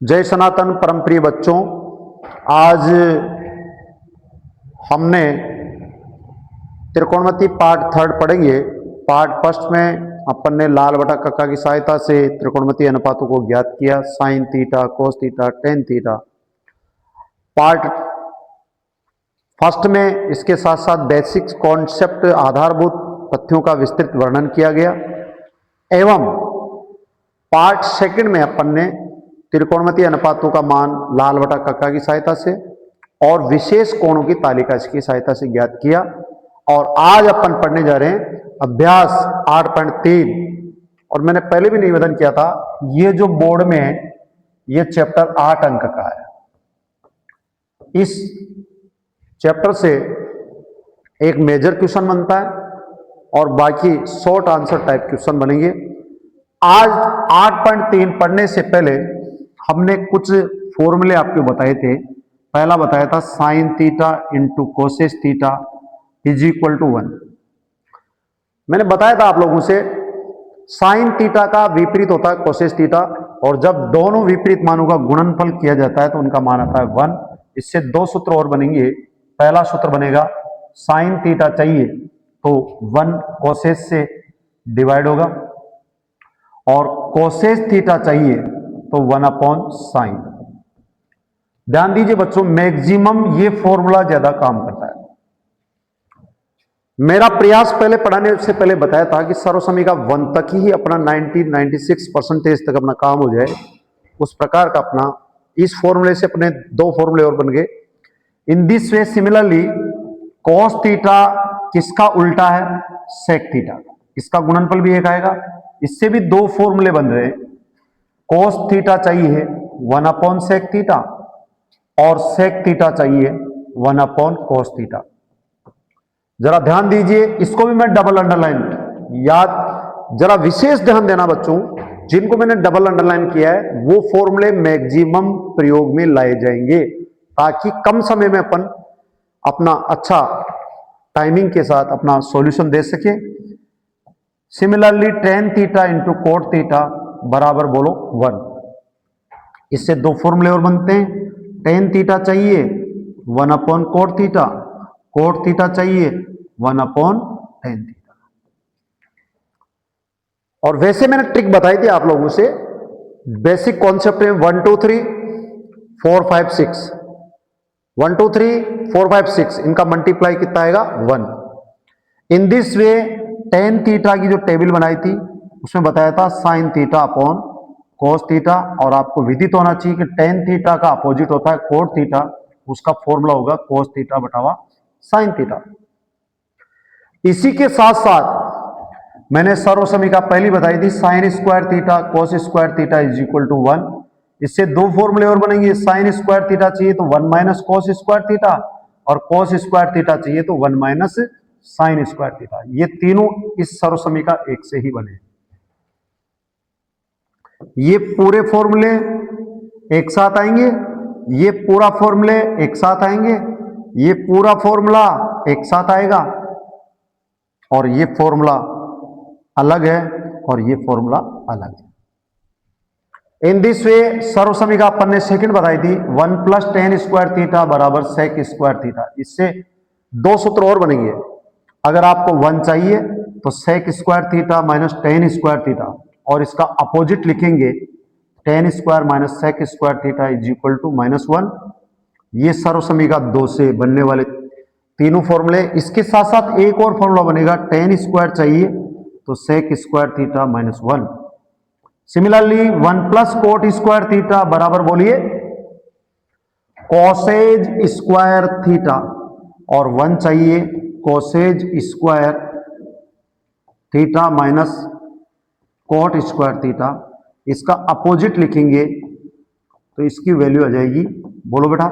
जय सनातन परम प्रिय बच्चों, आज हमने त्रिकोणमिति पार्ट थर्ड पढ़ेंगे। पार्ट फर्स्ट में अपन ने लाल बटा कक्का की सहायता से त्रिकोणमिति अनुपातों को ज्ञात किया, sine theta, cos theta, tan theta. Part first में इसके साथ साथ बेसिक कॉन्सेप्ट, आधारभूत तथ्यों का विस्तृत वर्णन किया गया एवं पार्ट सेकंड में अपन ने त्रिकोणमिति अनुपातों का मान लाल बटा कक्का की सहायता से और विशेष कोणों की तालिका इसकी सहायता से ज्ञात किया। और आज अपन पढ़ने जा रहे हैं अभ्यास 8.3। और मैंने पहले भी निवेदन किया था, ये जो बोर्ड में है ये चैप्टर 8 अंक का है। इस चैप्टर से एक मेजर क्वेश्चन बनता है और बाकी शॉर्ट आंसर टाइप क्वेश्चन बनेंगे। आज 8.3 पढ़ने से पहले हमने कुछ फॉर्मूले आपको बताए थे। पहला बताया था sine theta into cosec theta is equal to 1। मैंने बताया था आप लोगों से साइन थीटा का विपरीत होता है कोसेस थीटा, और जब दोनों विपरीत मानों का गुणनफल किया जाता है तो उनका मान आता है 1। इससे दो सूत्र और बनेंगे। पहला सूत्र बनेगा साइन थीटा चाहिए तो 1 कोसेस से डिवाइड होगा, और कोसेस थीटा चाहिए तो 1 अपॉन साइन। ध्यान दीजिए बच्चों, मैक्सिमम ये फॉर्मूला ज्यादा काम करता है। मेरा प्रयास पहले पढ़ाने से पहले बताया था कि सर्वसमीका 1 तक ही अपना 96% तक अपना काम हो जाए, उस प्रकार का अपना इस फॉर्मूले से अपने दो फॉर्मूले और बन गए। In this way similarly cos theta किसका उल्टा है? Sec theta. इसका गुणनफल भी एक आएगा। इससे भी दो फॉर्मूले बन रहे हैं। कोस थीटा चाहिए 1 अपॉन सेक थीटा और सेक थीटा चाहिए 1 अपॉन कोस थीटा। जरा ध्यान दीजिए, इसको भी मैं डबल अंडरलाइन याद, जरा विशेष ध्यान देना बच्चों, जिनको मैंने डबल अंडरलाइन किया है वो फॉर्मूले मैक्सिमम प्रयोग में लाए जाएंगे ताकि कम समय में अपन अपना अच्छा टाइमिंग के साथ अपना सॉल्यूशन दे सके। Similarly tan theta into cot theta बराबर बोलो 1। इससे दो फॉर्मूले और बनते हैं। टेन थीटा चाहिए 1 upon cot theta, cot theta चाहिए 1 अपॉन टेन थीटा। और वैसे मैंने ट्रिक बताई थी आप लोगों से, बेसिक कॉन्सेप्ट है 1 2 3 4 5 6, 1 2 3 4 5 6 इनका मल्टीप्लाई कितना आएगा 1। इन दिस वे टेन थीटा की जो टेबल बनाई थी उसमें बताया था sine theta upon cos theta, और आपको विदित होना चाहिए कि टेन थीटा का अपोजिट होता है कोट थीटा, उसका फॉर्मूला होगा कोस थीटा बटावा साइन थीटा। इसी के साथ साथ मैंने सर्वसमीका पहली बताई थी sine square theta cos square theta is equal to 1। इससे दो फॉर्मूले और बनेंगे। साइन स्क्वायर थीटा चाहिए तो 1 माइनस कोस स्क्वायर थीटा, और कोस स्क्वायर थीटा चाहिए तो 1 माइनस साइन स्क्वायर थीटा। ये तीनों इस सर्वसमीका एक से ही बने। ये पूरे फॉर्मूले एक साथ आएंगे, ये पूरा फॉर्मूले एक साथ आएंगे, ये पूरा फॉर्मूला एक साथ आएगा, और ये फॉर्मूला अलग है और ये फॉर्मूला अलग है। इन दिस वे सर्वसमीका अपन ने सेकंड बताई थी 1 प्लस टेन स्क्वायर थीटा बराबर सेक स्क्वायर थीटा। इससे दो सूत्र और बनेंगे। अगर आपको 1 चाहिए तो sec square theta minus tan square theta, और इसका अपोजिट लिखेंगे tan square minus sec square theta is equal to -1। ये सर्वसमीका 2 से बनने वाले तीनों फॉर्मूले। इसके साथ साथ एक और फॉर्मूला बनेगा, टेन स्क्वायर चाहिए तो sec square theta -1। Similarly 1 plus cot square theta बराबर बोलिए कोसेज स्क्वायर थीटा, और 1 चाहिए cosec square theta minus cot square theta. इसका अपोजिट लिखेंगे तो इसकी वैल्यू आ जाएगी, बोलो बेटा,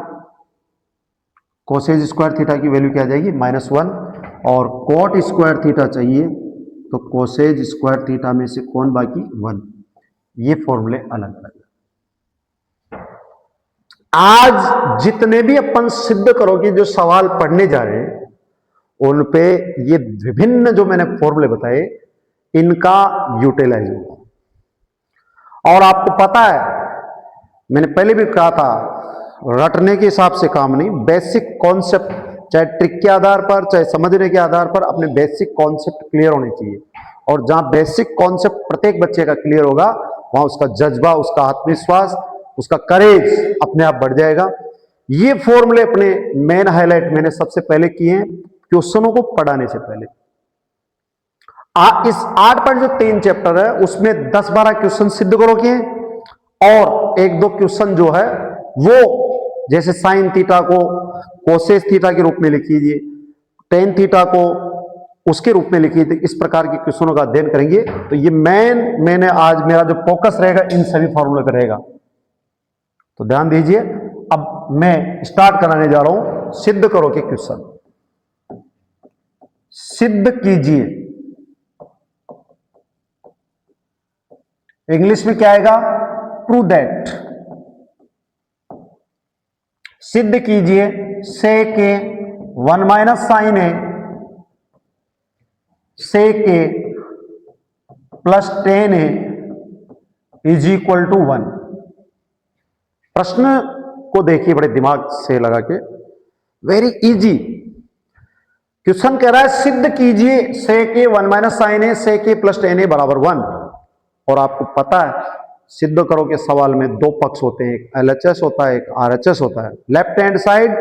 कोसेज स्क्वायर थीटा की वैल्यू क्या आ जाएगी -1, और कोट स्क्वायर थीटा चाहिए तो कोसेज स्क्वायर थीटा में से कौन बाकी 1। ये फॉर्मूले अलग अलग। आज जितने भी अपन सिद्ध करोगे जो सवाल पढ़ने जा रहे हैं उन पे ये विभिन्न जो मैंने फॉर्मूले बताए इनका यूटिलाइज होगा। और आपको पता है मैंने पहले भी कहा था, रटने के हिसाब से काम नहीं, बेसिक कॉन्सेप्ट, चाहे ट्रिक के आधार पर चाहे समझने के आधार पर अपने बेसिक कॉन्सेप्ट क्लियर होने चाहिए। और जहां बेसिक कॉन्सेप्ट प्रत्येक बच्चे का क्लियर होगा, वहां उसका जज्बा, उसका आत्मविश्वास, उसका करेज अपने आप बढ़ जाएगा। ये फॉर्मूले अपने मेन हाईलाइट मैंने सबसे पहले किए हैं क्वेश्चनों को पढ़ाने से पहले। इस 8.3 चैप्टर है उसमें 10-12 क्वेश्चन सिद्ध करो किए, और 1-2 क्वेश्चन जो है वो जैसे साइन थीटा को कोसेस थीटा के रूप में लिख लीजिए, टेन थीटा को उसके रूप में लिखिए। इस प्रकार के क्वेश्चनों का अध्ययन करेंगे। तो ये मैंने आज मेरा जो फोकस रहेगा इन सभी फॉर्मूले पर रहेगा। तो ध्यान दीजिए, अब मैं स्टार्ट कराने जा रहा हूं सिद्ध करो के क्वेश्चन। सिद्ध कीजिए, इंग्लिश में क्या आएगा? Prove that. सिद्ध कीजिए से के 1 माइनस साइन ए से के plus 10 A is equal to 1। प्रश्न को देखिए बड़े दिमाग से लगा के, वेरी इजी क्वेश्चन कह रहा है सिद्ध कीजिए से के 1 माइनस साइन ए से के प्लस 10 ए बराबर 1। और आपको पता है सिद्ध करो के सवाल में दो पक्ष होते हैं, एक एलएचएस होता है, एक आरएचएस होता है। Left hand side,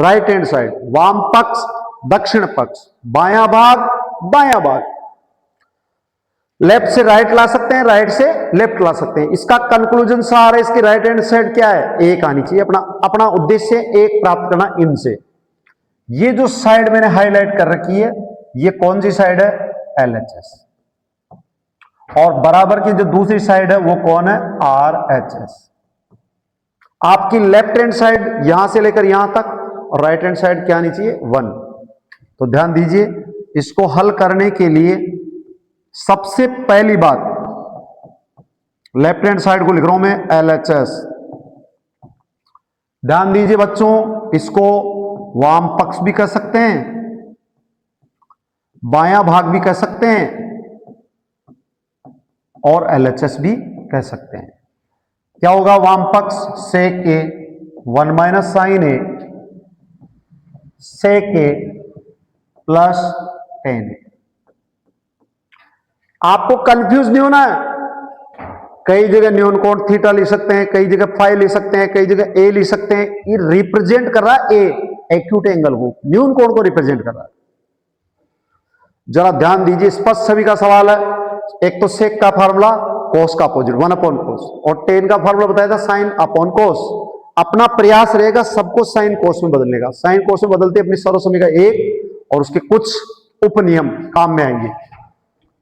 right hand side, वाम पक्ष, दक्षिण पक्ष, बायां भाग, बायां भाग। लेफ्ट से राइट ला सकते हैं, राइट से लेफ्ट ला सकते हैं। इसका कंक्लूजन सारा इसकी राइट हैंड साइड क्या है? एक आनी चाहिए। अपना उद्देश्य एक प्राप्त करना इनसे। ये जो साइड मैंने हाईलाइट कर रखी है, ये कौन सी साइड है? एलएचएस। और बराबर की जो दूसरी साइड है वो कौन है? आरएचएस। आपकी लेफ्ट हैंड साइड यहां से लेकर यहां तक, और राइट हैंड साइड क्या आनी चाहिए? 1। तो ध्यान दीजिए, इसको हल करने के लिए सबसे पहली बात, लेफ्ट हैंड साइड को लिख रहा हूं मैं एलएचएस। ध्यान दीजिए बच्चों, इसको वाम पक्ष भी कह सकते हैं, बायां भाग भी कह सकते हैं, और एलएचएस भी कह सकते हैं। क्या होगा? वाम पक्ष से के 1 माइनस साइन ए से के प्लस 10 ए। आपको कंफ्यूज नहीं होना है। कई जगह न्यून कोण थीटा लिख सकते हैं, कई जगह फाई लिख सकते हैं, कई जगह ए लिख सकते हैं। ये रिप्रेजेंट कर रहा है ए, एक्यूट एंगल को, न्यून कोण को रिप्रेजेंट कर रहा है। जरा ध्यान दीजिए, स्पष्ट सभी का सवाल है। एक तो सेक का फार्मूला कोस का अपोजिट 1 अपॉन कोस, और टेन का फार्मूला बताया था साइन अपॉन कोस। अपना प्रयास रहेगा सबको साइन कोस में बदलने का। साइन कोस में बदलते अपनी सर्वसमीका एक, और उसके कुछ उपनियम काम में आएंगे।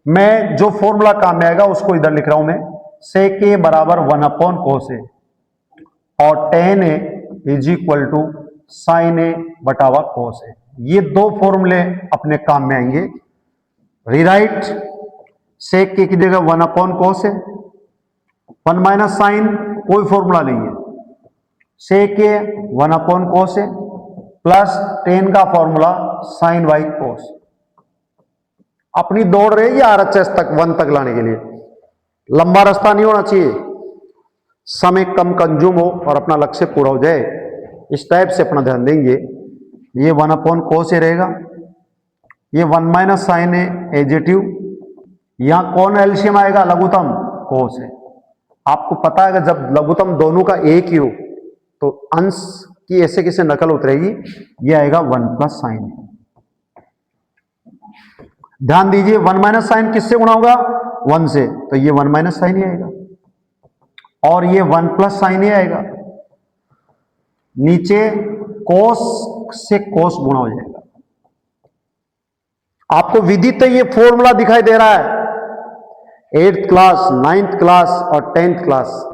मैं जो फॉर्मूला काम में आएगा उसको इधर लिख रहा हूं मैं, सेक ए बराबर 1 अपॉन कोस ए, और tan A is equal to sine A बटावा कोस ए। ये दो फॉर्मूले अपने काम में आएंगे। रीराइट, सेक के की जगह 1 अपॉन कोस है, 1 माइनस साइन, कोई फॉर्मूला नहीं है, सेक के 1 अपॉन कोस है, प्लस 10 का फॉर्मूला साइन बाई कोस। अपनी दौड़ रहेगी आरएचएस तक 1 तक लाने के लिए। लंबा रास्ता नहीं होना चाहिए, समय कम कंज्यूम हो और अपना लक्ष्य पूरा हो जाए। इस टाइप से अपना ध्यान देंगे। ये 1 अपॉन कोस रहेगा, ये 1 माइनस साइन है एजेटिव, यहां कौन एलसीएम आएगा? लघुत्तम कोस है। आपको पता है कि जब लघुत्तम दोनों का एक ही हो तो अंश की ऐसे कैसे नकल उतरेगी? ये आएगा 1 प्लस साइन। ध्यान दीजिए, 1 माइनस साइन किससे गुणा होगा? 1 से, तो ये 1 माइनस साइन ही आएगा, और ये 1 प्लस साइन ही आएगा। नीचे कोस से कोस गुणा हो जाएगा। आपको विदित ये फॉर्मूला दिखाई दे रहा है 8th क्लास, 9th क्लास और 10th क्लास।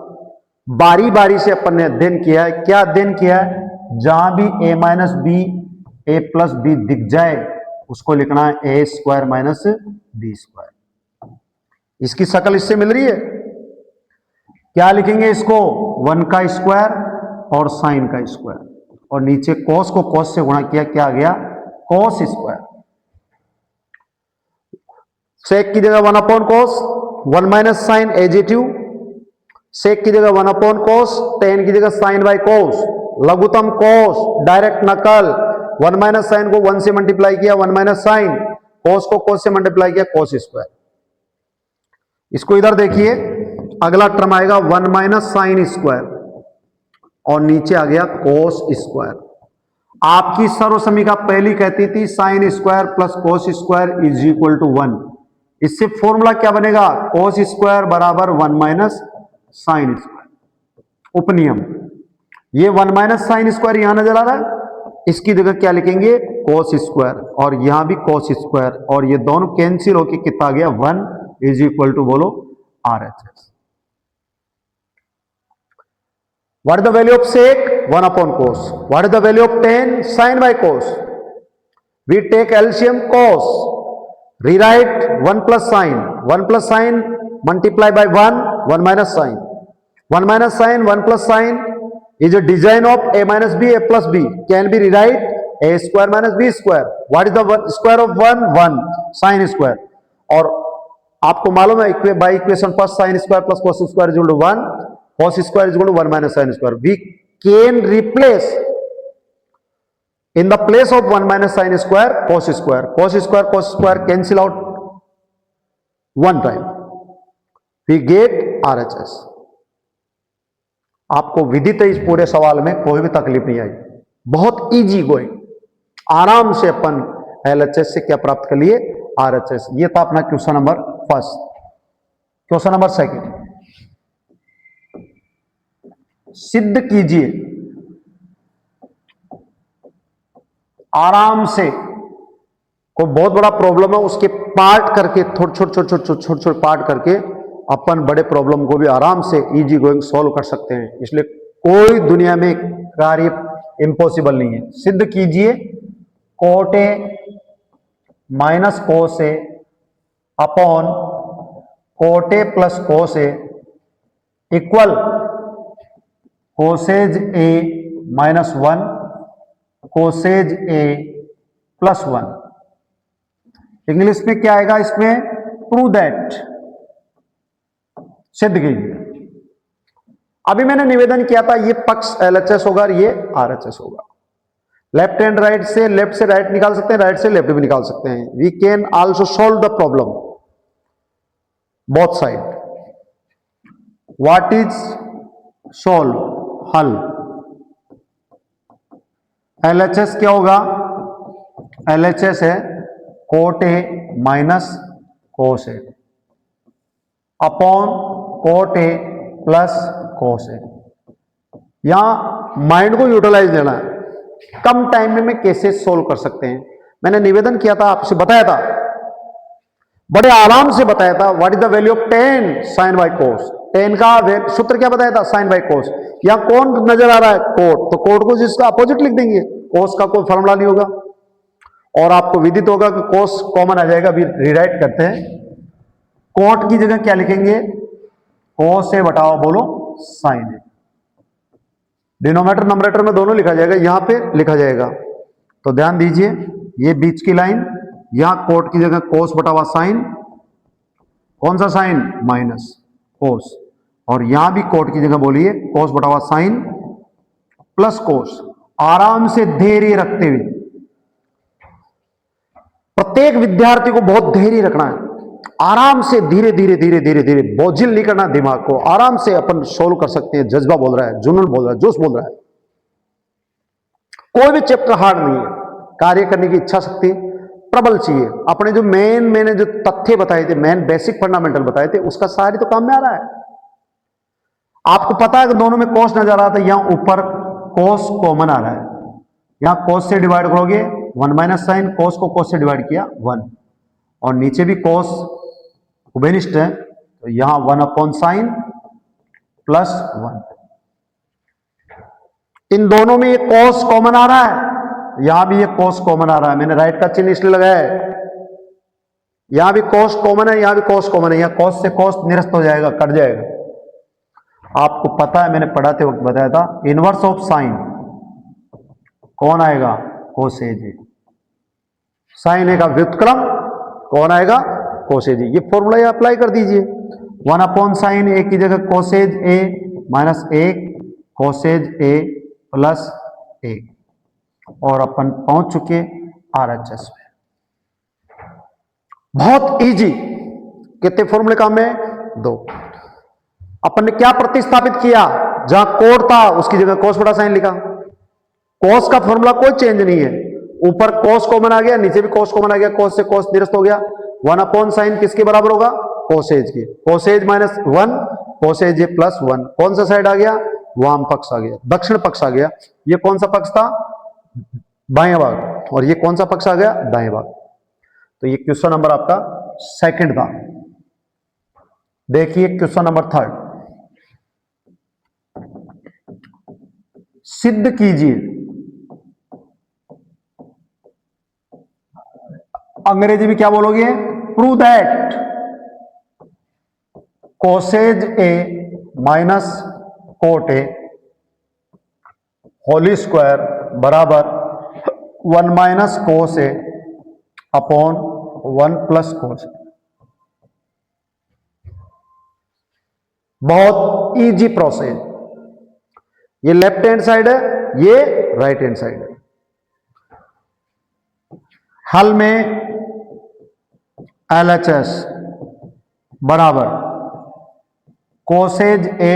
बारी बारी से अपन ने अध्ययन किया है। क्या अध्ययन किया है? जहां भी a minus B, A plus B दिख जाए उसको लिखना है A square minus B square. इसकी शक्ल इससे मिल रही है। क्या लिखेंगे इसको? 1 का स्क्वायर और साइन का स्क्वायर, और नीचे कोस को कोस से गुणा किया, क्या आ गया? Cos square. सेक की जगह 1 अपॉन कोस, 1 माइनस साइन एजेटिव, सेक की जगह 1/cos, tan की जगह sin by cos, लघुत्तम cos, direct नकल, 1 माइनस साइन को 1 से मल्टीप्लाई किया 1 माइनस साइन, cos को cos से मल्टीप्लाई किया cos स्क्वायर। इसको इधर देखिए, अगला टर्म आएगा 1 माइनस साइन स्क्वायर और नीचे आ गया cos स्क्वायर। आपकी सर्वसमीका पहली कहती थी sine square plus cos square is equal to 1। इससे फॉर्मूला क्या बनेगा, cos स्क्वायर बराबर 1 माइनस साइन स्क्वायर। उपनियम, ये 1 माइनस साइन स्क्वायर यहां नजर आ रहा है, इसकी जगह क्या लिखेंगे cos स्क्वायर, और यहां भी cos स्क्वायर, और ये दोनों कैंसिल होकर कितना आ गया 1 इज इक्वल टू बोलो RHS। What is the value of sec? 1/cos. What is the value of tan? Sin by cos. We take LCM cos. Rewrite 1 plus sin. 1 plus sin multiply by 1. 1 minus sin. 1 minus sin. 1 plus sin is a design of a minus b, a plus b. Can be rewrite a square minus b square. What is the square of 1? 1. Sin square. और आपको मालूम है by equation first sine square plus cos square is equal to 1, cos square is equal to 1 minus sine square. We can replace in the place of 1 minus sine square cos square cancel out 1 time, we get RHS। आपको विदित है इस पूरे सवाल में कोई भी तकलीफ नहीं आई, बहुत इजी गोइंग, आराम से अपन LHS से क्या प्राप्त कर लिए RHS। ये था अपना question number first. Question number second, सिद्ध कीजिए आराम से, कोई बहुत बड़ा प्रॉब्लम है उसके पार्ट करके छोटे पार्ट करके अपन बड़े प्रॉब्लम को भी आराम से इजी गोइंग सॉल्व कर सकते हैं, इसलिए कोई दुनिया में कार्य इम्पॉसिबल नहीं है। सिद्ध कीजिए cot A minus cos A upon cot A plus cos A equal coseg A minus 1 coseg A plus 1। English में क्या आएगा, इसमें प्रूव दैट, सिद्ध कीजिए। अभी मैंने निवेदन किया था ये पक्ष LHS होगा और ये RHS होगा। लेफ्ट एंड राइट से, लेफ्ट से राइट निकाल सकते हैं, राइट से लेफ्ट भी निकाल सकते हैं। We can also solve the problem both side. What is solve, हल। LHS क्या होगा, LHS है cot A minus cos A upon cot A plus cos A। यहां माइंड को यूटिलाइज देना है, कम टाइम में कैसे सोल्व कर सकते हैं। मैंने निवेदन किया था, आपसे बताया था, बड़े आराम से बताया था। What is the value of tan sin by cos। tan का सूत्र क्या बताया था, sin बाई cos। यहां कौन नजर आ रहा है, cot, तो cot को जिसका अपोजिट लिख देंगे, cos का कोई फॉर्मूला नहीं होगा। और आपको विदित होगा कि cos कॉमन आ जाएगा। अभी रिराइट करते हैं, cot की जगह क्या लिखेंगे, cos A बटाओ बोलो sin A। डिनोमिनेटर नंबरेटर में दोनों लिखा जाएगा, यहां पे लिखा जाएगा। तो ध्यान दीजिए, ये बीच की लाइन, यहां cot की जगह cos बटावा sin, कौन सा साइन, माइनस cos, और यहां भी cot की जगह बोलिए cos बटावा sin प्लस cos। आराम से धैर्य रखते हुए, प्रत्येक विद्यार्थी को बहुत धैर्य रखना है, आराम से धीरे धीरे धीरे धीरे धीरे, बोझिल नहीं करना दिमाग को, आराम से अपन सोल्व कर सकते हैं। जज्बा बोल रहा है, जुनून बोल रहा है, जोश बोल रहा है। कोई भी चैप्टर हार्ड नहीं है, कार्य करने की इच्छा शक्ति प्रबल चाहिए। अपने जो मैंने जो तथ्य बताए थे, मेन बेसिक फंडामेंटल बताए थे, उसका सारी तो काम में आ रहा है। आपको पता है कि दोनों में cos नजर आ रहा था, यहां ऊपर cos कॉमन आ रहा है, यहां cos से डिवाइड करोगे 1 माइनस साइन, cos को cos से डिवाइड किया 1, और नीचे भी cos उभयनिष्ठ है, तो यहां 1 अपॉन साइन प्लस 1। इन दोनों में ये cos कॉमन आ रहा है, यहां भी ये cos कॉमन आ रहा है। मैंने राइट का चिन्ह इसलिए लगाया है, यहां भी cos कॉमन है, यहां भी cos कॉमन है, यहां cos से cos निरस्त हो जाएगा, कट जाएगा। आपको पता है, मैंने पढ़ाते वक्त बताया था, इनवर्स ऑफ साइन कौन आएगा, कोसेज। साइन ए का व्युत्क्रम कौन आएगा, कोसेज। ये फॉर्मूला अप्लाई कर दीजिए। वन अपॉन साइन ए की जगह Cauchy's A minus 1 Cauchy's A plus 1 और अपन पहुंच चुके आरएचएस में। बहुत इजी। कितने फॉर्मूले काम में? 2। अपन ने क्या प्रतिस्थापित किया? जहां कोड था उसकी जगह कोस बटा साइन लिखा। कोस का फॉर्मूला कोई चेंज नहीं है, ऊपर कोस कॉमन आ गया, नीचे भी कोस कॉमन आ गया, कोस से कोस निरस्त हो गया। 1 अपॉन साइन किसके बराबर होगा? कोसेज के। कोसेज माइनस 1 कोसेज ए प्लस 1। कौन सा साइड आ गया? वाम पक्ष आ गया, दक्षिण पक्ष आ गया। ये कौन सा पक्ष था? बाएं भाग। और ये कौन सा पक्ष आ गया? दाएं भाग। तो ये क्वेश्चन नंबर आपका सेकंड था। देखिए क्वेश्चन नंबर थर्ड। सिद्ध कीजिए, अंग्रेजी में क्या बोलोगे? Prove that cosec A minus cot A whole square बराबर 1 minus cos A upon 1 plus cos A. बहुत इजी प्रोसेस। ये लेफ्ट हैंड साइड है, ये राइट हैंड साइड है। हल में LHS बराबर cosec A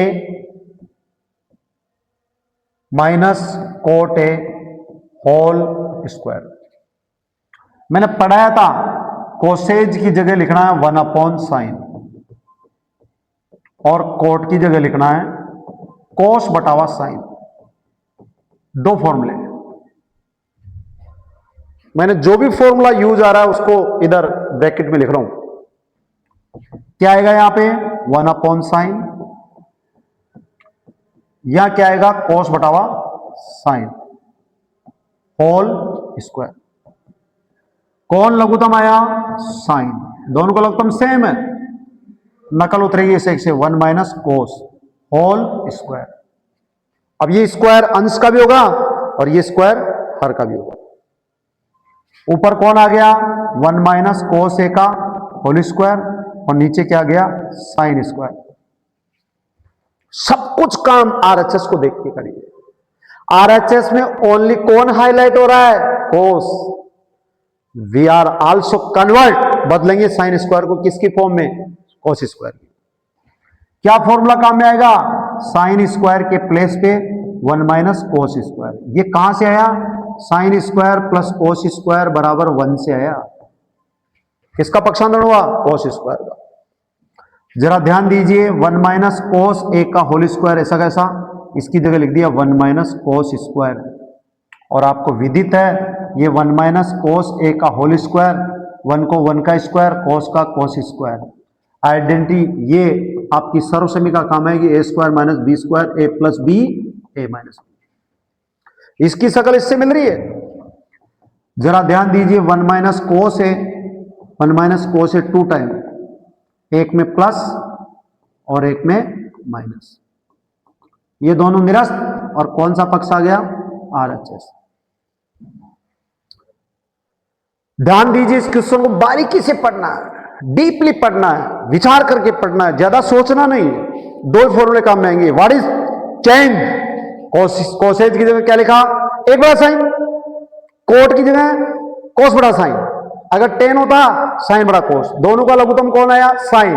minus cot A whole square. मैंने पढ़ाया था कोसेज की जगह लिखना है 1 अपॉन साइन और कोट की जगह लिखना है कोस बटावा साइन। 2 फॉर्मूले। मैंने जो भी फॉर्मूला यूज आ रहा है उसको इधर ब्रैकेट में लिख रहा हूं। क्या आएगा यहां पे? 1 अपॉन साइन। यहां क्या आएगा? कोस बटावा साइन होल स्क्वायर। कौन लघुत्तम आया? साइन। दोनों का लघुत्तम सेम है, नकल उतरेगी इस एक से 1 माइनस कोस होल स्क्वायर। अब ये स्क्वायर अंश का भी होगा और ये स्क्वायर हर का भी होगा। ऊपर कौन आ गया? 1 माइनस कोस ए का होल स्क्वायर और नीचे क्या गया? Sine square. सब कुछ काम आरएचएस को देख के करिए। आरएचएस में ओनली कौन हाईलाइट हो रहा है? कोस। वी आर आल्सो कन्वर्ट, बदलेंगे साइन स्क्वायर को किसकी फॉर्म में? कोस स्क्वायर की। क्या फॉर्मूला काम में आएगा? साइन स्क्वायर के प्लेस पे 1 माइनस कोस स्क्वायर। ये कहां से आया? Sign square plus cos square बराबर 1 से आया। किसका पक्षांतरण हुआ? कोस स्क्वायर का। जरा ध्यान दीजिए, 1 माइनस कोस ए का होल स्क्वायर ऐसा कैसा? इसकी जगह लिख दिया 1 माइनस कोस स्क्वायर। और आपको विदित है ये 1 माइनस कोस ए का होल स्क्वायर, 1 को 1 का स्क्वायर, कोस का कोस स्क्वायर। आइडेंटिटी ये आपकी सर्वसमी का काम है कि ए square minus B square A plus B A minus B. इसकी शकल इससे मिल रही है। जरा ध्यान दीजिए, 1 minus cos A 1 minus cos A 2 time, एक में प्लस और एक में माइनस। ये दोनों निरस्त और कौन सा पक्ष आ गया? आरएचएस। ध्यान दीजिए, इस क्वेश्चन को बारीकी से पढ़ना है, डीपली पढ़ना है, विचार करके पढ़ना है, ज्यादा सोचना नहीं है। 2 फॉर्मूले काम में आएंगे। What is change? कोसेज की जगह क्या लिखा? 1 बड़ा साइन। कोट की जगह कोस बड़ा साइन। अगर 10 होता साइन बड़ा कोस। दोनों का लघुत्तम कौन आया? साइन।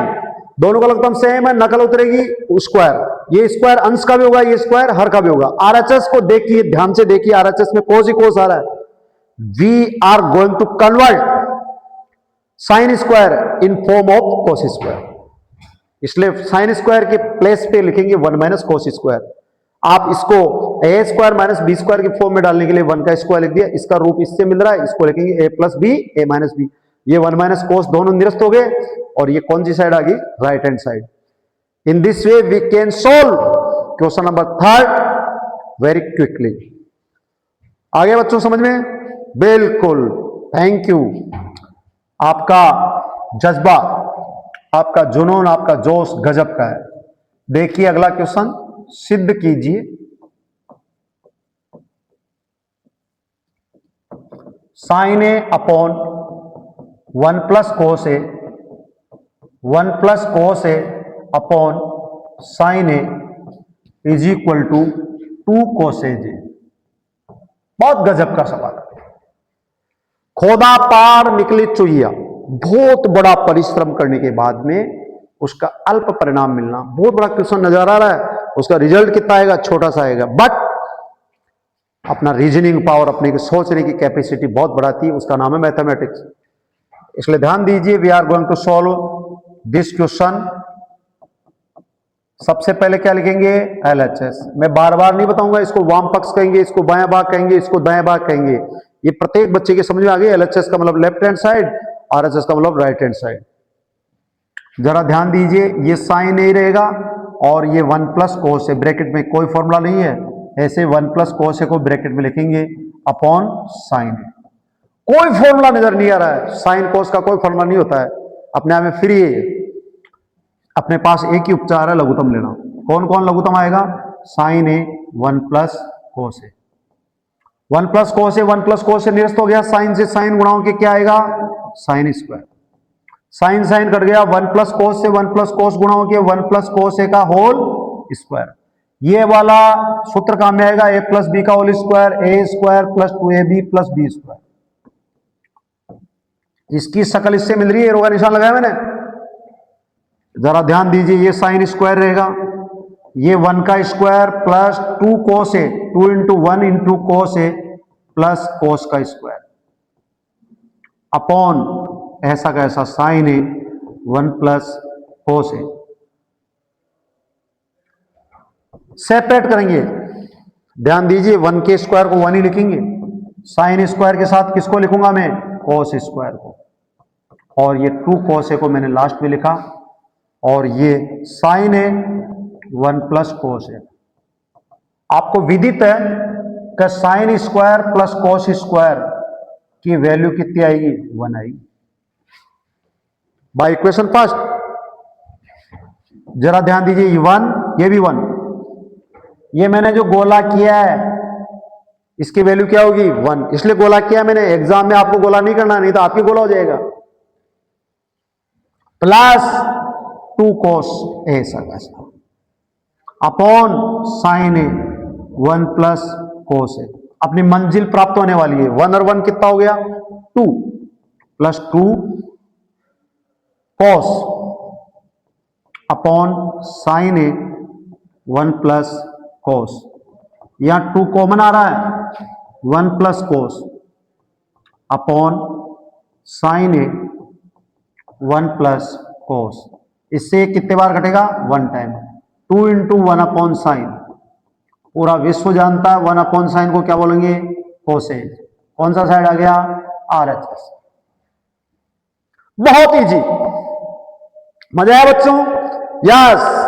दोनों का लघुत्तम सेम है, नकल उतरेगी स्क्वायर। ये स्क्वायर अंश का भी होगा, ये स्क्वायर हर का भी होगा। आरएचएस को देखिए, ध्यान से देखिए, आरएचएस में कोस ही कोस आ रहा है। We are going to convert sine square in form of cos square. इसलिए साइन स्क्वायर के प्लेस पे लिखेंगे 1 माइनस कोस स्क्वायर। आप इसको A square minus B square की फॉर्म में डालने के लिए 1 का स्क्वायर लिख दिया। इसका रूप इससे मिल रहा है, इसको लिखेंगे ए plus B A minus B. ये 1 माइनस कोस दोनों निरस्त हो गए और ये कौन सी साइड आ गई? Right hand side. In this way we can solve question number 3 very quickly. आगे बच्चों समझ में? बिल्कुल। Thank you. आपका जज्बा, आपका जुनून, आपका जोश गजब का है। देखिए अगला क्वेश्चन, सिद्ध कीजिए sine A upon 1 plus cos A 1 plus cos A upon sine A is equal to 2 cosec A. बहुत गजब का सवाल है। खोदा पार निकली चुहिया, बहुत बड़ा परिश्रम करने के बाद में उसका अल्प परिणाम मिलना, बहुत बड़ा क्वेश्चन नजर आ रहा है। उसका रिजल्ट कितना आएगा? छोटा सा आएगा, बट अपना रीजनिंग पावर, अपने की सोचने की कैपेसिटी बहुत बढ़ाती है। उसका नाम है मैथमेटिक्स। इसलिए ध्यान दीजिए, we are going to solve this question. सबसे पहले क्या लिखेंगे? LHS। मैं बार बार नहीं बताऊंगा, इसको वाम पक्ष कहेंगे, इसको बायां भाग कहेंगे, इसको दायां भाग कहेंगे। ये प्रत्येक बच्चे के समझ में आ गई। LHS का मतलब लेफ्ट हैंड साइड, RHS का मतलब राइट हैंड साइड। जरा ध्यान दीजिए, ये साइन ए रहेगा और ये 1 प्लस कोस है। ब्रैकेट में कोई फॉर्मूला नहीं है, ऐसे 1 प्लस कोस को ब्रैकेट में लिखेंगे अपॉन साइन। कोई फॉर्मूला नजर नहीं आ रहा है, साइन कोस का कोई फॉर्मूला नहीं होता है, अपने आप में फ्री है। अपने पास एक ही उपचार है, लघुत्तम लेना। कौन कौन लघुत्तम आएगा? Sign A 1 plus cos A. 1 plus cos A, 1 plus cos ए निरस्त हो गया। साइन से साइन गुणा के क्या आएगा? Sine square. Sine sine cut गया, 1 प्लस कोस से 1 प्लस कोस गुणा के 1 प्लस कोस ए का होल स्क्वायर। ये वाला सूत्र काम में आएगा, ए प्लस बी का होल स्क्वायर, ए square plus 2ab plus B square. इसकी शकल इससे मिल रही है, एरो का निशान लगाया मैंने। जरा ध्यान दीजिए, ये साइन स्क्वायर रहेगा, ये 1 का स्क्वायर प्लस 2 कोस ए, 2 इंटू 1 इंटू कोस ए प्लस कोस का स्क्वायर अपॉन ऐसा का ऐसा sign A 1 plus cos A. Separate करेंगे, ध्यान दीजिए, 1 के स्क्वायर को 1 ही लिखेंगे। साइन स्क्वायर के साथ किसको लिखूंगा मैं? कोस स्क्वायर को। और ये 2 कोस ए को मैंने लास्ट में लिखा, और ये sign A 1 plus cos A. आपको विदित है कि sign square plus cos square की वैल्यू कितनी आएगी? 1 आएगी। बाय इक्वेशन फर्स्ट जरा ध्यान दीजिए, ये 1, ये भी 1। ये मैंने जो गोला किया है इसकी वैल्यू क्या होगी? 1। इसलिए गोला किया मैंने। एग्जाम में आपको गोला नहीं करना, नहीं तो आपकी गोला हो जाएगा। Plus 2 cos A upon sine A 1 plus cos ए। अपनी मंजिल प्राप्त होने वाली है। 1 और 1 कितना हो गया? 2 plus 2 cos upon sine A 1 plus कोस। यहां 2 कॉमन आ रहा है, 1 plus cos upon sine A 1 plus कोस। इससे कितने बार घटेगा? 1 टाइम। 2 into 1 upon sine. पूरा विश्व जानता है 1 अपॉन साइन को क्या बोलेंगे? कोसेज। कौन सा साइड आ गया? RHS। बहुत इजी। मजा आया बच्चों? Yes.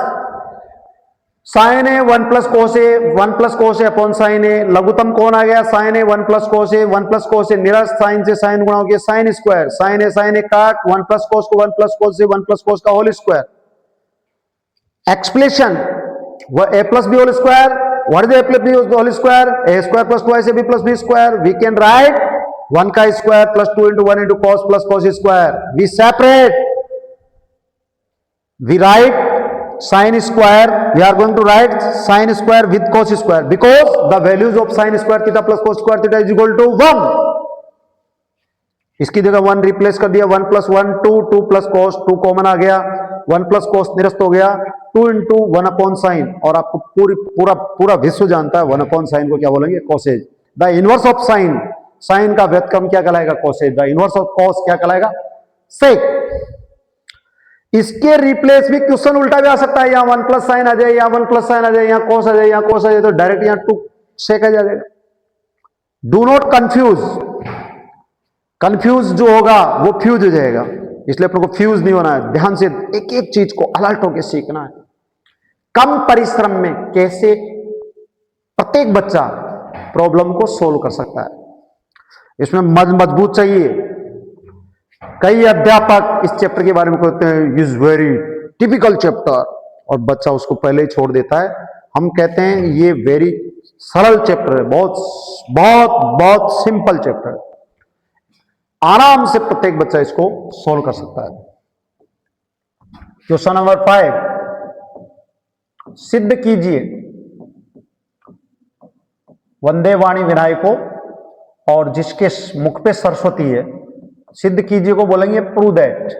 Sign A 1 plus cos A, 1 plus cos A upon sine ए। लघुत्तम कौन आ गया? Sign A 1 plus cos A, 1 plus cos ए निरस्त, साइन से साइन गुणा हो गया साइन स्क्वायर। साइन ए काट, 1 प्लस कोस को 1 प्लस कोस से 1 प्लस कोस का whole square. Expansion, A plus B whole square. What is A plus B whole square? A square plus 2ab plus B square. We can write 1 का square plus 2 into 1 into cos plus cos square. We separate, we write sin square, we are going to write sin square with cos square because the values of sin square theta plus cos square theta is equal to 1. इसकी जगह 1 replace कर दिया, 1 plus 1 2, 2 plus cos, 2 common आ गया, 1 plus cos निरस्त हो गया, 2 into 1 upon sine. और आपको पूरा विश्व जानता है 1 अपॉन साइन को क्या बोलेंगे? Cosec. The inverse of sine, sine का व्युत्क्रम क्या कहलाएगा? Cosec. The inverse of cos क्या कहलाएगा? सेक। इसके रिप्लेस भी क्वेश्चन उल्टा भी आ सकता है, यहां 1 प्लस साइन आ जाए, यहां 1 प्लस साइन आ जाए, यहां cos आ जाए, यहां cos आ जाए, तो डायरेक्ट यहां 2 सेक आ जाएगा। Do not confuse. कंफ्यूज जो होगा वो फ्यूज हो जाएगा, इसलिए अपने को फ्यूज नहीं होना है। ध्यान से एक एक चीज को अलर्ट होकर सीखना है। कम परिश्रम में कैसे प्रत्येक बच्चा प्रॉब्लम को सोल्व कर सकता है, इसमें मजबूत चाहिए। कई अध्यापक इस चैप्टर के बारे में कहते हैं इज वेरी टिपिकल चैप्टर, और बच्चा उसको पहले ही छोड़ देता है। हम कहते हैं ये वेरी सरल चैप्टर है, बहुत बहुत बहुत सिंपल चैप्टर है। आराम से प्रत्येक बच्चा इसको सोल्व कर सकता है। क्वेश्चन नंबर 5, सिद्ध कीजिए वंदे वाणी विनायको, और जिसके मुख पे सरस्वती है, सिद्ध कीजिए को बोलेंगे प्रूव दैट।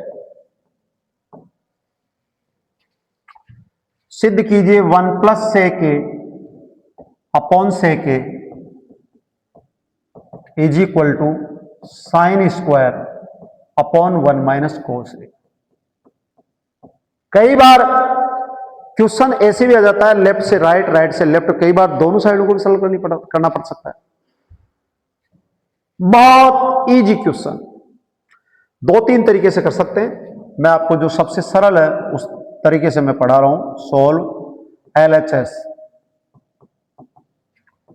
सिद्ध कीजिए 1 plus sec upon sec is equal to sine square upon 1 minus cos A. कई बार क्वेश्चन ऐसे भी आ जाता है लेफ्ट से राइट, राइट से लेफ्ट, कई बार दोनों साइडों को भी सॉल्व करना पड़ सकता है। बहुत इजी क्वेश्चन, 2-3 तरीके से कर सकते हैं। मैं आपको जो सबसे सरल है उस तरीके से मैं पढ़ा रहा हूं। Solve LHS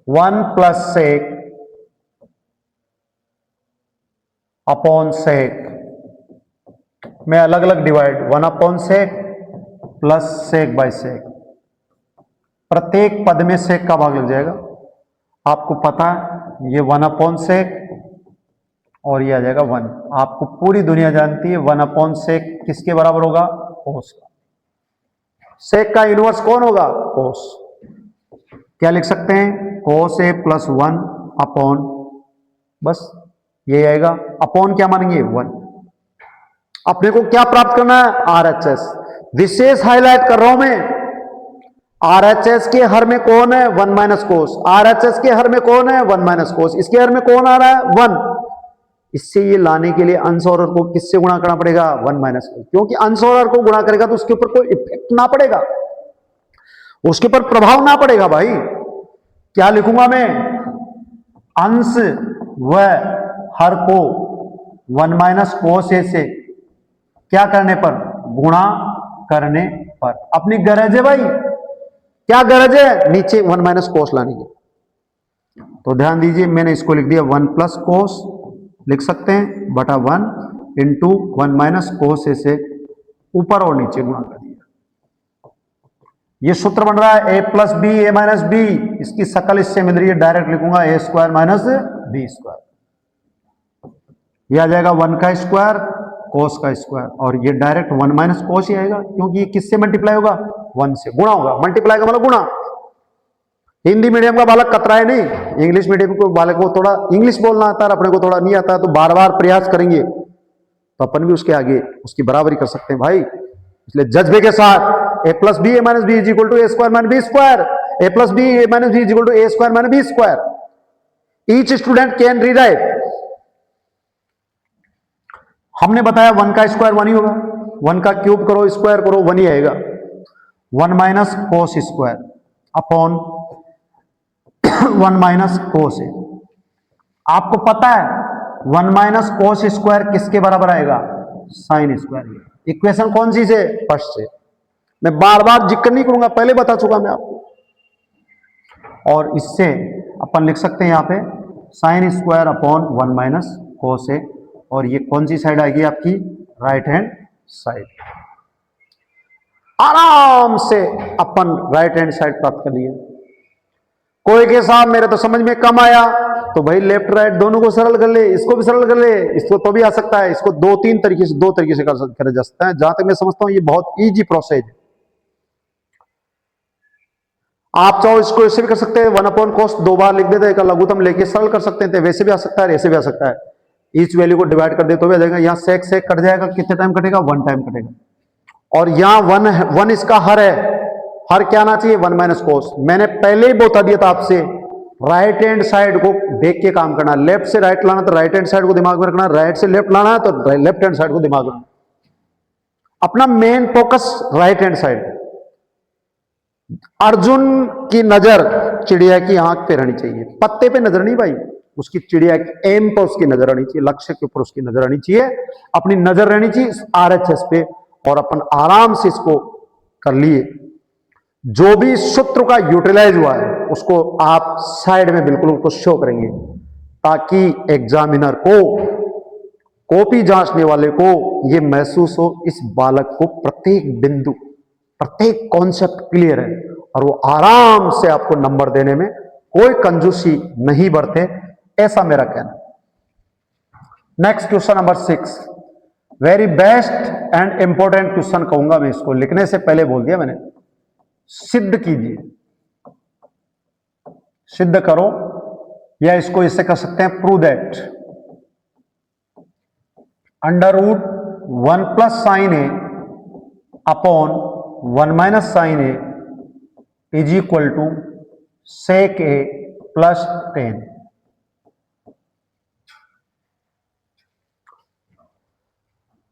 1 plus sec upon sec में अलग अलग divide 1 upon sec plus sec by sec. प्रत्येक पद में सेक का भाग लग जाएगा। आपको पता है ये 1 अपॉन सेक और ये आ जाएगा 1। आपको पूरी दुनिया जानती है 1 अपॉन सेक किसके बराबर होगा? कोस का। सेक का इनवर्स कौन होगा? कोस। क्या लिख सकते हैं? कोस ए प्लस 1 अपॉन, बस ये आएगा। अपॉन क्या मानेंगे? 1। अपने को क्या प्राप्त करना है? RHS। विशेष हाईलाइट कर रहा हूं मैं, RHS के हर में कौन है? 1 माइनस कोस। RHS के हर में कौन है? 1 माइनस कोस। इसके हर में कौन आ रहा है? 1। इससे ये लाने के लिए अंश और हर को किससे गुणा करना पड़ेगा? 1 माइनस कोस। क्योंकि अंश और हर को गुणा करेगा तो उसके ऊपर कोई इफेक्ट ना पड़ेगा, उसके ऊपर प्रभाव ना पड़ेगा। भाई क्या लिखूंगा मैं? अंश व हर को 1 माइनस कोस ए से क्या करने पर? गुणा करने पर। अपनी गरज है भाई, क्या गरज है? नीचे 1 माइनस कोस लाने की। तो ध्यान दीजिए, मैंने इसको लिख दिया 1 प्लस कोस, लिख सकते हैं, बटा 1 इंटू 1 माइनस कोस ए से ऊपर और नीचे गुणा कर दिया। ये सूत्र बन रहा है a plus B A minus B. इसकी शकल इससे मिल रही है, डायरेक्ट लिखूंगा a square minus B square. यह आ जाएगा 1 का स्क्वायर कोस का स्क्वायर, और ये डायरेक्ट 1 माइनस कोस ही आएगा, क्योंकि ये किससे मल्टीप्लाई होगा? 1 से। गुणा होगा, मल्टीप्लाई का मतलब गुणा। हिंदी मीडियम का बालक कतराए नहीं, इंग्लिश मीडियम को बालक को थोड़ा इंग्लिश बोलना आता है, अपने को थोड़ा नहीं आता है, तो बार बार प्रयास करेंगे तो अपन भी उसके आगे उसकी बराबरी कर सकते हैं भाई। इसलिए जज्बे के साथ a plus B A minus B is equal to A square minus B square, A plus B A minus B is equal to A square minus B square. Each student can rewrite. हमने बताया 1 का square 1 ही होगा, 1 का cube करो square करो 1 ही आएगा। 1 minus cos square upon 1 minus cos A. आपको पता है 1 माइनस कोस स्क्वायर किसके बराबर आएगा? Sine square. इक्वेशन कौन सी से? फर्स्ट से। मैं बार बार जिक्र नहीं करूंगा, पहले बता चुका मैं आपको। और इससे अपन लिख सकते हैं यहां पे sine square upon 1 minus cos A, और ये कौन सी साइड आएगी आपकी? Right hand side. आराम से अपन राइट हैंड साइड प्राप्त कर लिए। कोई के साहब मेरे तो समझ में कम आया, तो भाई लेफ्ट राइट दोनों को सरल कर ले, इसको भी सरल कर ले, इसको तो भी आ सकता है। इसको 2-3 तरीके से, 2 तरीके से कर जा सकता है। जहां तक मैं समझता हूं ये बहुत इजी प्रोसेस है। आप चाहो इसको ऐसे भी कर सकते हैं, 1 अपॉन कोस 2 बार लिख देते हैं, लघुत्तम लेके सरल कर सकते हैं, वैसे भी आ सकता है, ऐसे भी आ सकता है। ईच वैल्यू को डिवाइड कर दे तो भी आ जाएगा। यहाँ सेक सेक कट जाएगा, कितने टाइम कटेगा? 1 टाइम कटेगा। और यहाँ 1 इसका हर है, हर क्या आना चाहिए? 1 माइनस कोस। मैंने पहले ही बता दिया था आपसे, राइट हैंड साइड को देख के काम करना। लेफ्ट से राइट लाना तो राइट हैंड साइड को दिमाग में रखना, राइट से लेफ्ट लाना है तो लेफ्ट हैंड साइड को दिमाग में रखना। अपना main focus right hand side. Arjun की नजर चिड़िया की आंख पे रहनी चाहिए, पत्ते पे नजर नहीं भाई, उसकी चिड़िया की एम पर उसकी नजर आनी चाहिए, लक्ष्य के ऊपर उसकी नजर आनी चाहिए, अपनी नजर रहनी चाहिए RHS पे। और अपन आराम से इसको कर लिए। जो भी सूत्र का यूटिलाइज हुआ है उसको आप साइड में बिल्कुल उसको शो करेंगे, ताकि एग्जामिनर को, कॉपी जांचने वाले को यह महसूस हो इस बालक को प्रत्येक बिंदु, प्रत्येक कॉन्सेप्ट क्लियर है, और वो आराम से आपको नंबर देने में कोई कंजूसी नहीं बरते, ऐसा मेरा कहना। Next question number 6, very best and important question कहूंगा मैं इसको, लिखने से पहले बोल दिया मैंने। सिद्ध कीजिए, सिद्ध करो, या इसको इससे कर सकते हैं prove that under root 1 plus sine A upon 1 minus sine A is equal to sec A plus 10।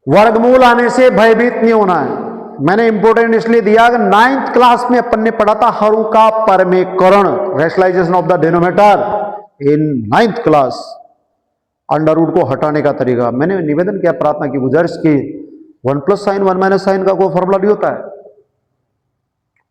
वर्गमूल आने से भयभीत नहीं होना है। मैंने इंपोर्टेंट इसलिए दिया कि 9th क्लास में अपन ने पढ़ा था हरों का परमेकरण, rationalization of the denominator in 9th class, under root को हटाने का तरीका। मैंने निवेदन किया, प्रार्थना की, गुजारिश की, 1 प्लस साइन 1 माइनस साइन का कोई फॉर्मूला नहीं होता है,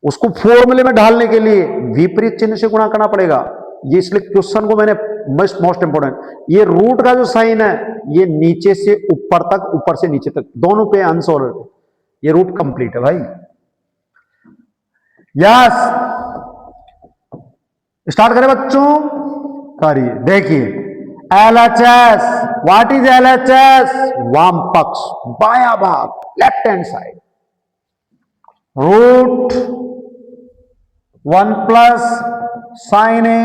उसको फॉर्मूले में ढालने के लिए विपरीत चिन्ह से गुणा करना पड़ेगा। ये इसलिए क्वेश्चन को मैंने मोस्ट इंपोर्टेंट, ये रूट का जो साइन है ये नीचे से ऊपर तक, ऊपर से नीचे तक, दोनों पे अंश, और ये रूट कंप्लीट है भाई। यस, स्टार्ट करें बच्चों, करिए। देखिए LHS, व्हाट इज LHS? वाम पक्ष, बाया भाग, left hand side, root 1 plus sine A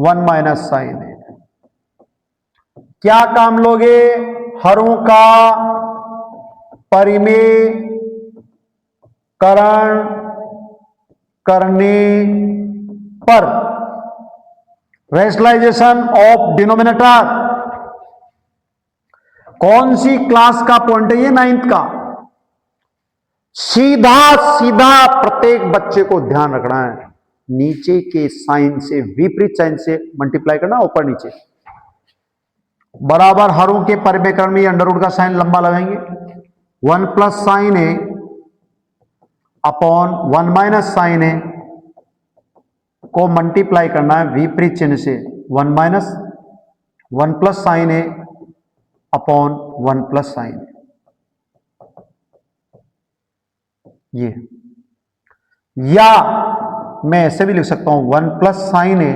1 minus sine A. क्या काम लोगे? हरों का परिमेयकरण करने पर रैशनलाइजेशन ऑफ डिनोमिनेटर। कौन सी क्लास का पॉइंट है ये? 9th का। सीधा सीधा प्रत्येक बच्चे को ध्यान रखना है, नीचे के साइन से विपरीत साइन से मल्टीप्लाई करना, ऊपर नीचे बराबर। हरों के परिमेयकरण में अंडर रूट का साइन लंबा लगाएंगे, 1 plus sine A upon 1 minus sine ए को मल्टीप्लाई करना है विपरीत चिन्ह से, 1 minus 1 plus sine A upon 1 plus sine ए। ये, या मैं ऐसे भी लिख सकता हूं 1 plus sine A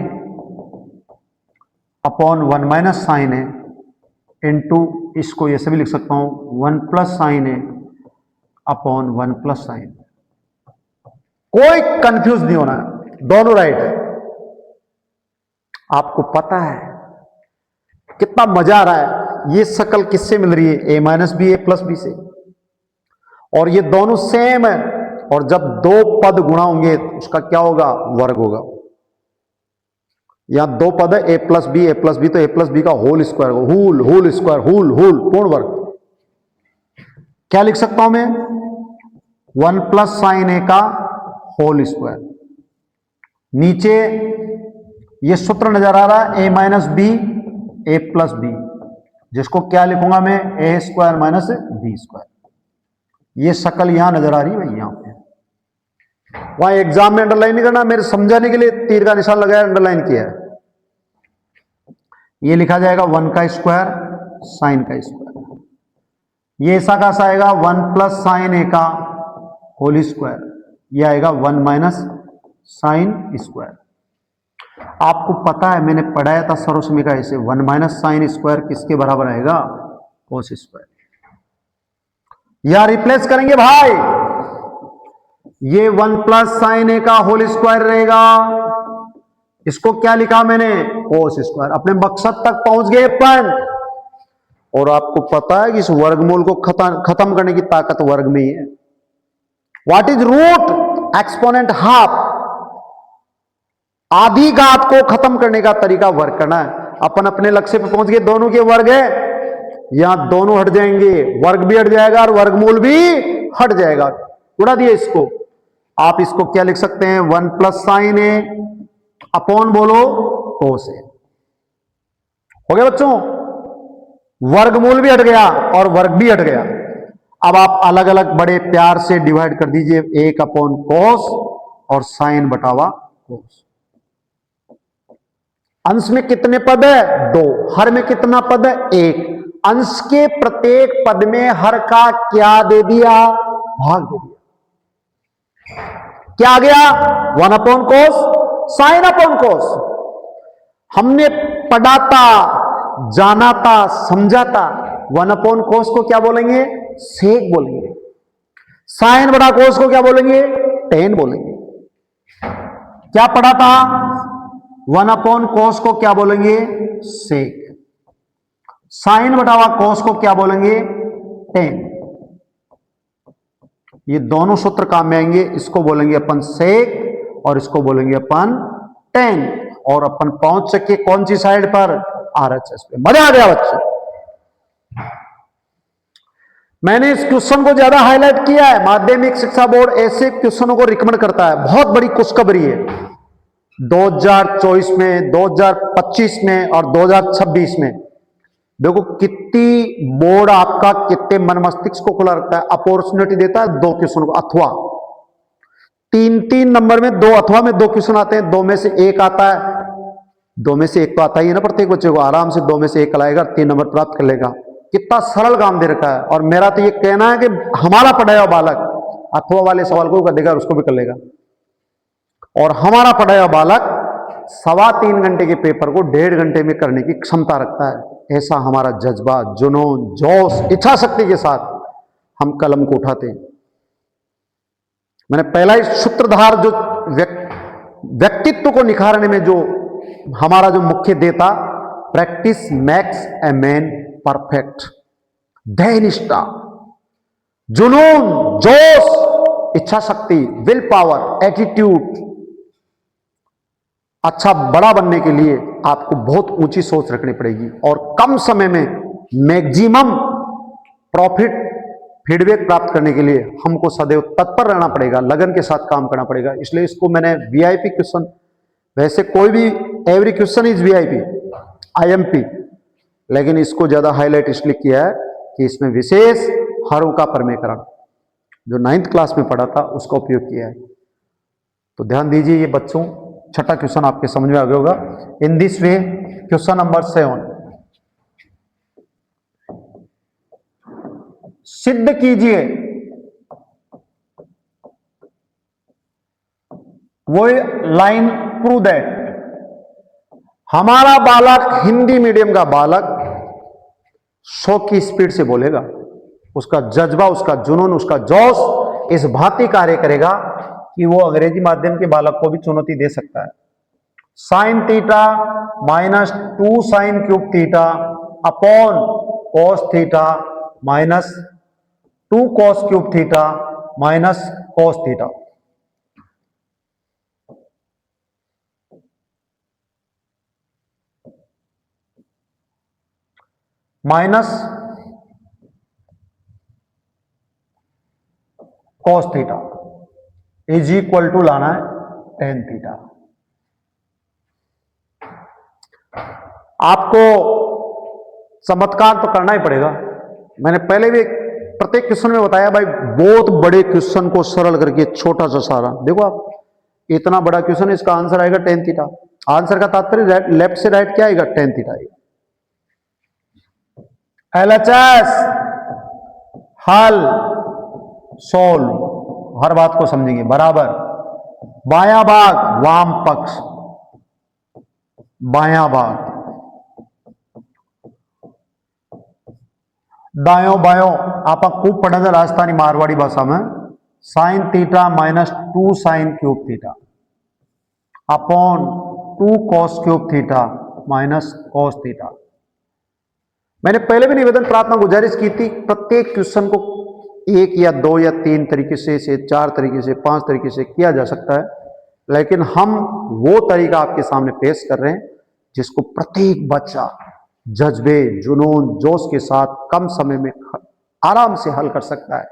upon 1 minus sine A into, इसको ऐसे भी लिख सकता हूं 1 plus sine A upon 1 plus sign. कोई कंफ्यूज नहीं होना है, दोनों राइट है। आपको पता है कितना मजा आ रहा है, ये शकल किससे मिल रही है? ए minus B, A plus B से, और ये दोनों सेम है, और जब दो पद गुणा होंगे तो उसका क्या होगा? वर्ग होगा। यहां दो पद है, ए प्लस बी, तो ए प्लस बी का whole square, whole square, whole पूर्ण वर्ग। क्या लिख सकता हूं मैं? 1 प्लस साइन ए का होल स्क्वायर। नीचे ये सूत्र नजर आ रहा है, ए minus B, A plus B, जिसको क्या लिखूंगा मैं? ए स्क्वायर माइनस बी स्क्वायर। ये शकल यहां नजर आ रही है भाई, यहां पे। वहां एग्जाम में अंडरलाइन नहीं करना, मेरे समझाने के लिए तीर का निशान लगाया, अंडरलाइन किया है। ये लिखा जाएगा 1 का स्क्वायर साइन का स्क्वायर। ये ऐसा कैसा आएगा? 1 प्लस साइन ए का होल स्क्वायर, ये आएगा 1 माइनस साइन स्क्वायर। आपको पता है, मैंने पढ़ाया था सर्वसमीका ऐसे, 1 माइनस साइन स्क्वायर किसके बराबर आएगा? Cos square. या रिप्लेस करेंगे भाई, ये 1 प्लस साइन ए का होल स्क्वायर रहेगा, इसको क्या लिखा मैंने? Cos square. अपने मकसद तक पहुंच गए अपन। और आपको पता है कि इस वर्गमूल को खत्म करने की ताकत वर्ग में ही है। What is root? Exponent half, आधी घात को खत्म करने का तरीका वर्ग करना है। अपन अपने लक्ष्य पे पहुंच गए, दोनों के वर्ग है, यहां दोनों हट जाएंगे, वर्ग भी हट जाएगा और वर्गमूल भी हट जाएगा। उड़ा दिए इसको। आप इसको क्या लिख सकते हैं? 1 प्लस साइन ए अपॉन बोलो कोस ए। हो गया बच्चों? वर्गमूल भी हट गया और वर्ग भी हट गया। अब आप अलग अलग बड़े प्यार से डिवाइड कर दीजिए, 1 अपॉन कोस और साइन बटावा कोस। अंश में कितने पद है? 2। हर में कितना पद है? 1। अंश के प्रत्येक पद में हर का क्या दे दिया? भाग दे दिया। क्या आ गया? 1 अपॉन कोस, साइन अपॉन कोस। हमने पढ़ा था, जाना था, समझा था। 1 अपॉन कोस को क्या बोलेंगे? सेक बोलेंगे। साइन बटा कोस को क्या बोलेंगे? टेन बोलेंगे। क्या पढ़ा था? 1/cos को क्या बोलेंगे? सेक। साइन बटा हुआ कॉस को क्या बोलेंगे? टेन। ये दोनों सूत्र काम में आएंगे। इसको बोलेंगे अपन सेक और इसको बोलेंगे अपन टेन। और अपन पहुंच सके कौन सी साइड पर? आरएचएस पे। मजा आ गया बच्चों? मैंने इस क्वेश्चन को ज्यादा हाईलाइट किया है। माध्यमिक शिक्षा बोर्ड ऐसे क्वेश्चनों को रिकमेंड करता है। बहुत बड़ी खुशखबरी है 2024 में, 2025 में और 2026 में। देखो कितनी बोर्ड आपका कितने मन मस्तिष्क को खुला रखता है, अपॉर्चुनिटी देता है दो क्वेश्चन को, अथवा 3-3 नंबर में दो, अथवा में दो क्वेश्चन आते हैं, दो में से एक आता है। दो में से एक तो आता ही है ना प्रत्येक बच्चे को, आराम से दो में से एक लाएगा, 3 नंबर प्राप्त कर लेगा। कितना सरल काम दे रखा है। और मेरा तो ये कहना है कि हमारा पढ़ाया बालक अथवा वाले सवाल को कर देगा और उसको भी कर लेगा। और हमारा पढ़ाया बालक 3.25 घंटे के पेपर को 1.5 घंटे में करने की क्षमता रखता है। ऐसा हमारा जज्बा, जुनून, जोश, इच्छा शक्ति के साथ हम कलम को उठाते हैं। मैंने पहला ही सूत्रधार जो व्यक्तित्व को निखारने में जो हमारा जो मुख्य देता, practice makes a man perfect. ध्येयनिष्ठा, जुनून, जोश, इच्छा शक्ति, विल पावर, एटीट्यूड। अच्छा बड़ा बनने के लिए आपको बहुत ऊंची सोच रखनी पड़ेगी और कम समय में मैक्सिमम प्रॉफिट फीडबैक प्राप्त करने के लिए हमको सदैव तत्पर रहना पड़ेगा, लगन के साथ काम करना पड़ेगा। इसलिए इसको मैंने वीआईपी क्वेश्चन, वैसे कोई भी every question is VIP, IMP, लेकिन इसको ज्यादा हाईलाइट इसलिए किया है कि इसमें विशेष हरों का प्रमेयकरण जो 9th क्लास में पढ़ा था उसका उपयोग किया है। तो ध्यान दीजिए ये बच्चों, छठा क्वेश्चन आपके समझ में आ गया होगा। इन दिस वे क्वेश्चन नंबर 7, सिद्ध कीजिए वो लाइन, प्रूव दैट। हमारा बालक, हिंदी मीडियम का बालक 100 की स्पीड से बोलेगा। उसका जज्बा, उसका जुनून, उसका जोश इस भांति कार्य करेगा कि वो अंग्रेजी माध्यम के बालक को भी चुनौती दे सकता है। Sine theta minus 2 sine cube theta upon cos theta minus 2 cos cube theta minus cos theta. Minus cos theta is equal to लाना है टेन थीटा। आपको चमत्कार तो करना ही पड़ेगा। मैंने पहले भी प्रत्येक क्वेश्चन में बताया भाई, बहुत बड़े क्वेश्चन को सरल करके छोटा सा सारा। देखो आप, इतना बड़ा क्वेश्चन, इसका आंसर आएगा टेन थीटा। आंसर का तात्पर्य लेफ्ट से राइट क्या आएगा? टेन थीटा आएगा। एलएचएस हल सोल्व, हर बात को समझेंगे बराबर। बायां भाग वाम पक्ष, बायां भाग दायों बायों। आप खूब पढ़ा था राजस्थानी मारवाड़ी भाषा में। Sign theta minus 2 sine cube theta upon 2 cos cube theta minus cos theta. मैंने पहले भी निवेदन प्रार्थना गुजारिश की थी, प्रत्येक क्वेश्चन को 1 या 2 या 3 तरीके से 4 तरीके से 5 तरीके से किया जा सकता है, लेकिन हम वो तरीका आपके सामने पेश कर रहे हैं जिसको प्रत्येक बच्चा जज्बे, जुनून, जोश के साथ कम समय में आराम से हल कर सकता है।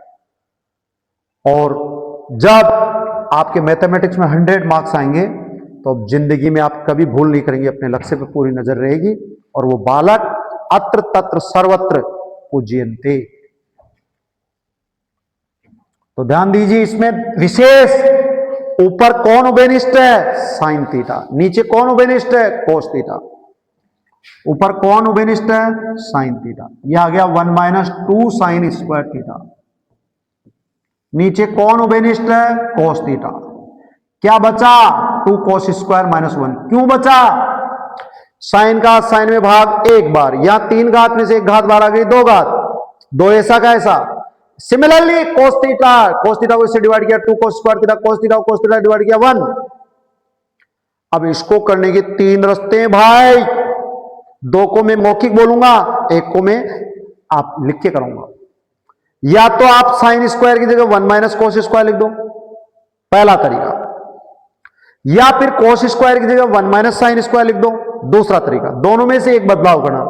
और जब आपके मैथमेटिक्स में 100 मार्क्स आएंगे तो जिंदगी में आप कभी भूल नहीं करेंगे, अपने लक्ष्य पर पूरी नजर रहेगी और वो बालक अत्र तत्र सर्वत्र पूज्यन्ते। तो ध्यान दीजिए, इसमें विशेष ऊपर कौन उभयनिष्ठ है? Sine theta. नीचे कौन उभयनिष्ठ है? Cos theta. ऊपर कौन उभयनिष्ठ है? Sine theta. यह आ गया 1 माइनस 2 साइन स्क्वायर थीटा। नीचे कौन उभयनिष्ठ है? Cos theta. क्या बचा? 2 कोस स्क्वायर माइनस 1। क्यों बचा? साइन का साइन में भाग एक बार, या 3 घात में से 1 घात बाहर आ गई, 2 घात, 2 ऐसा का ऐसा। सिमिलरली कोस थीटा को इससे डिवाइड किया, 2 कोस स्क्वायर थीटा, कोस थीटा को कोस थीटा डिवाइड किया 1। अब इसको करने के तीन रास्ते हैं भाई, दो को मैं मौखिक बोलूंगा, एक को मैं आप लिख के करूंगा। या तो आप साइन स्क्वायर की जगह 1 माइनस कोस स्क्वायर लिख दो, पहला तरीका, या फिर कोस स्क्वायर की जगह 1 माइनस साइन स्क्वायर लिख दो, दूसरा तरीका। दोनों में से एक बदलाव करना,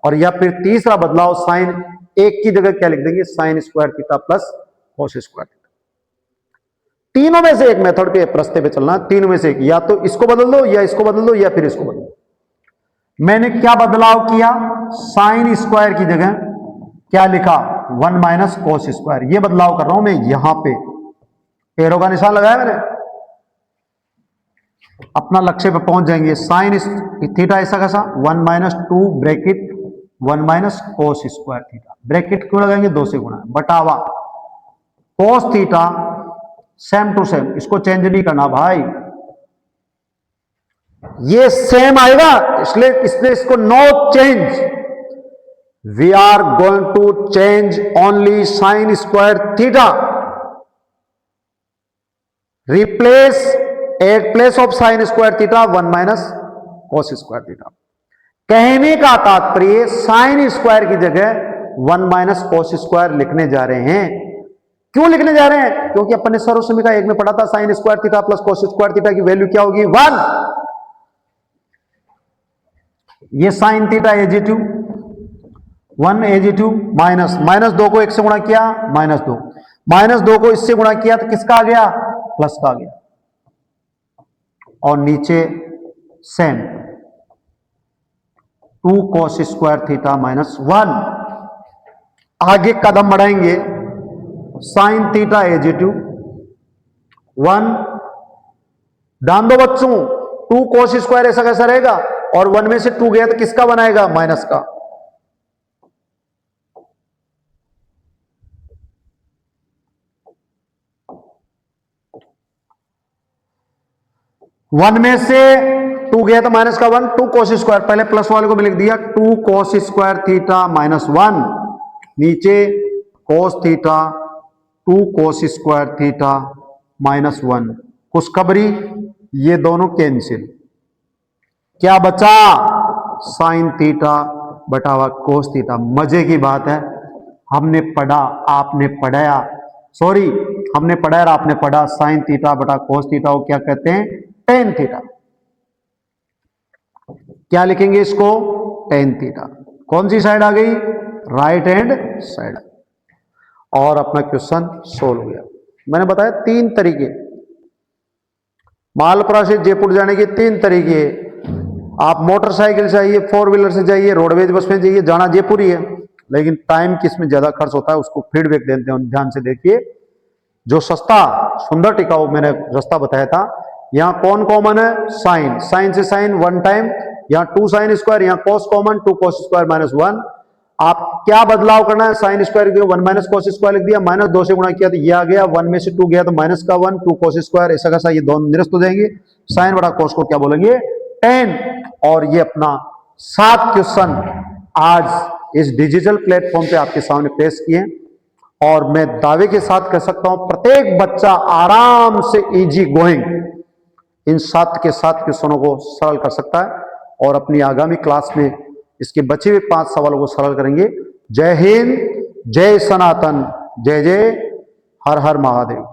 और या फिर तीसरा बदलाव साइन एक की जगह क्या लिख देंगे, sign square theta plus cos square theta. तीनों में से एक मेथड पे रास्ते पे चलना, तीनों में से एक, या तो इसको बदल दो या इसको बदल दो या फिर इसको बदल दो। मैंने क्या बदलाव किया, साइन स्क्वायर की जगह क्या लिखा, 1 माइनस कोस स्क्वायर, ये बदलाव कर रहा हूं मैं। यहां पे एरो का निशान लगाया मैंने, अपना लक्ष्य पे पहुंच जाएंगे। साइन थीटा ऐसा कैसा, 1 minus 2 bracket 1 minus cos square theta, bracket क्यों लगाएंगे, 2 से गुणा, बटावा cos theta same to same, इसको चेंज नहीं करना भाई, ये सेम आएगा, इसलिए इसको no change. We are going to change only sine square theta, replace at place of sine square theta 1 minus cos square theta. कहने का तात्पर्य साइन स्क्वायर की जगह 1 माइनस कोस स्क्वायर लिखने जा रहे हैं। क्यों लिखने जा रहे हैं, क्योंकि अपन ने सर्व समीकरण एक में पढ़ा था, sign square theta plus cos square theta की वैल्यू क्या होगी, 1। ये साइन थीटा एजी2 1 एजी2 माइनस माइनस 2 को 1 से गुणा किया, -2 -2 को इससे गुणा किया तो किसका आ गया, प्लस का आ गया, और नीचे सेम 2 कोस स्क्वायर थीटा -1। आगे कदम बढ़ाएंगे, साइन थीटा एजी2 1, ध्यान दो बच्चों, 2 कोस स्क्वायर ऐसा कैसा रहेगा, और 1 में से 2 गया तो किसका बनाएगा, माइनस का। वन में से 2 गया तो माइनस का 1, 2 कोस स्क्वायर, पहले प्लस वाले को भी लिख दिया, 2 कोस स्क्वायर थीटा -1, नीचे कोस थीटा 2 कोस स्क्वायर थीटा -1, खुशखबरी ये दोनों कैंसिल, क्या बचा, साइन थीटा बटावा कोस थीटा। मजे की बात है, हमने पढ़ा आपने पढ़ाया, सॉरी हमने पढ़ा और आपने पढ़ा, साइन थीटा बटा कोस थीटा को क्या कहते हैं, टेन थीटा। क्या लिखेंगे इसको, टेन थीटा। कौन सी साइड आ गई, राइट हैंड साइड। और अपना क्वेश्चन सोल्व हो गया। मैंने बताया 3 तरीके, मालपुरा से जयपुर जाने के 3 तरीके। आप मोटरसाइकिल से आइए, 4 व्हीलर से जाइए, रोडवेज बस में जाइए, जाना जयपुर ही है, लेकिन टाइम किसमें ज्यादा खर्च होता है उसको फीडबैक देते हैं, ध्यान से देखिए। जो सस्ता सुंदर टिकाऊ मैंने रास्ता बताया था, यहां कौन कॉमन है, साइन, साइन से साइन 1 टाइम, यहां 2 साइन स्क्वायर, यहां कोस कॉमन, 2 कोस स्क्वायर -1। आप क्या बदलाव करना है, साइन स्क्वायर के 1 माइनस कोस स्क्वायर लिख दिया, -2 से गुणा किया तो ये आ गया, 1 में से 2 गया तो माइनस का 1, 2 कोस स्क्वायर, ऐसा कैसा, ये दोनों निरस्त हो जाएंगे। साइन बड़ा कोस को क्या बोलेंगे, टेन। और ये अपना 7 क्वेश्चन आज इस डिजिटल प्लेटफॉर्म पे आपके सामने पेश किए, और मैं दावे के साथ कह सकता हूं प्रत्येक बच्चा आराम से इजी गोइंग इन 7 के 7 क्वेश्चनों को सरल कर सकता है, और अपनी आगामी क्लास में इसके बचे हुए 5 सवालों को सरल करेंगे। जय हिंद, जय सनातन, जय जय हर हर महादेव।